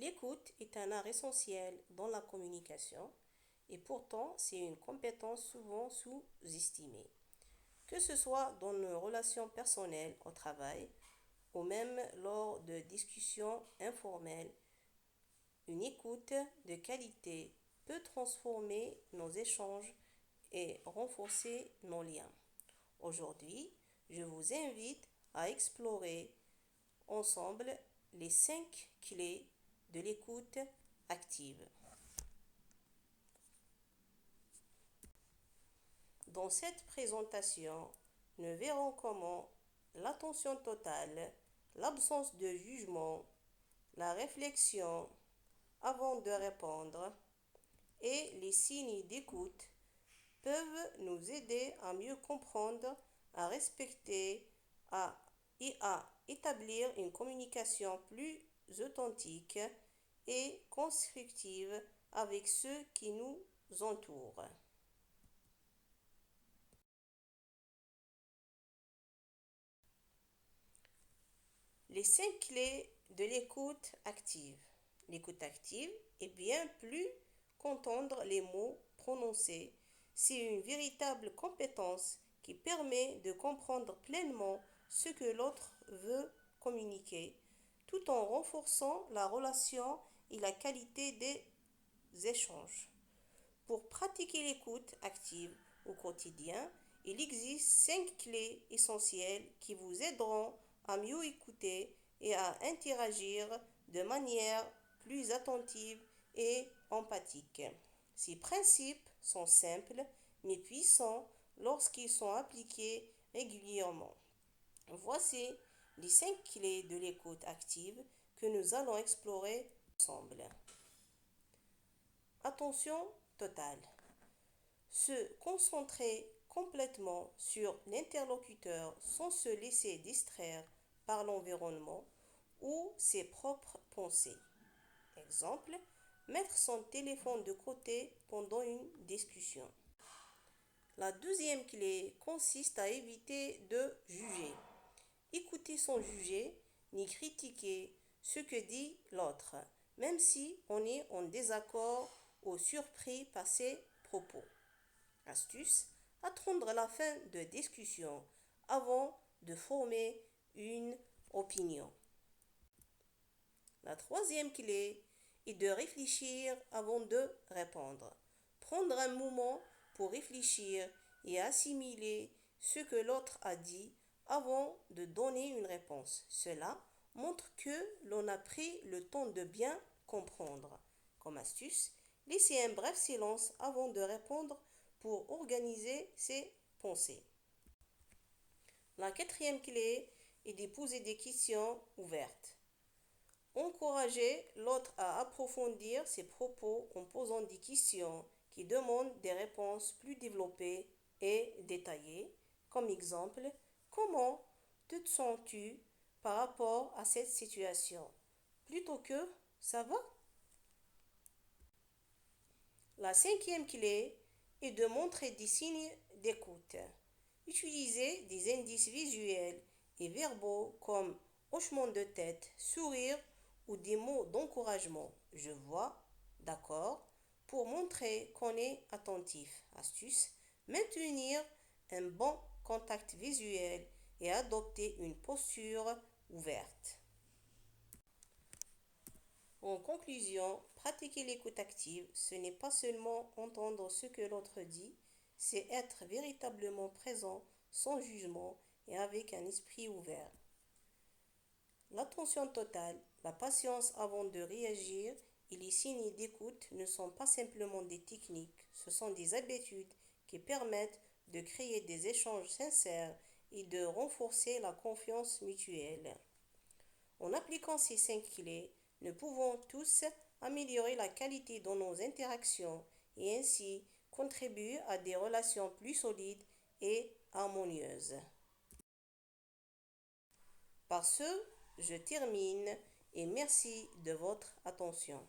L'écoute est un art essentiel dans la communication et pourtant c'est une compétence souvent sous-estimée. Que ce soit dans nos relations personnelles au travail ou même lors de discussions informelles, une écoute de qualité peut transformer nos échanges et renforcer nos liens. Aujourd'hui, je vous invite à explorer ensemble les 5 clés de l'écoute active. Dans cette présentation, nous verrons comment l'attention totale, l'absence de jugement, la réflexion avant de répondre et les signes d'écoute peuvent nous aider à mieux comprendre, à respecter et à établir une communication plus authentique et constructive avec ceux qui nous entourent. Les 5 clés de l'écoute active. L'écoute active est bien plus qu'entendre les mots prononcés. C'est une véritable compétence qui permet de comprendre pleinement ce que l'autre veut communiquer, tout en renforçant la relation et la qualité des échanges. Pour pratiquer l'écoute active au quotidien, il existe 5 clés essentielles qui vous aideront à mieux écouter et à interagir de manière plus attentive et empathique. Ces principes sont simples mais puissants lorsqu'ils sont appliqués régulièrement. Voici les 5 clés de l'écoute active que nous allons explorer ensemble. Attention totale. Se concentrer complètement sur l'interlocuteur sans se laisser distraire par l'environnement ou ses propres pensées. Exemple, mettre son téléphone de côté pendant une discussion. La deuxième clé consiste à éviter de juger. Écouter sans juger ni critiquer ce que dit l'autre, même si on est en désaccord ou surpris par ses propos. Astuce, attendre la fin de discussion avant de former une opinion. La troisième clé est de réfléchir avant de répondre. Prendre un moment pour réfléchir et assimiler ce que l'autre a dit avant de donner une réponse. Cela montre que l'on a pris le temps de bien comprendre. Comme astuce, laissez un bref silence avant de répondre pour organiser ses pensées. La quatrième clé est de poser des questions ouvertes. Encouragez l'autre à approfondir ses propos en posant des questions qui demandent des réponses plus développées et détaillées. Comme exemple, comment te sens-tu par rapport à cette situation? Plutôt que ça va? La cinquième clé est de montrer des signes d'écoute. Utilisez des indices visuels et verbaux comme hochement de tête, sourire ou des mots d'encouragement. Je vois, d'accord, pour montrer qu'on est attentif. Astuce, maintenir un bon contact visuel et adopter une posture ouverte. En conclusion, pratiquer l'écoute active, ce n'est pas seulement entendre ce que l'autre dit, c'est être véritablement présent, sans jugement et avec un esprit ouvert. L'attention totale, la patience avant de réagir et les signes d'écoute ne sont pas simplement des techniques, ce sont des habitudes qui permettent de créer des échanges sincères et de renforcer la confiance mutuelle. En appliquant ces 5 clés, nous pouvons tous améliorer la qualité de nos interactions et ainsi contribuer à des relations plus solides et harmonieuses. Par ce, je termine et merci de votre attention.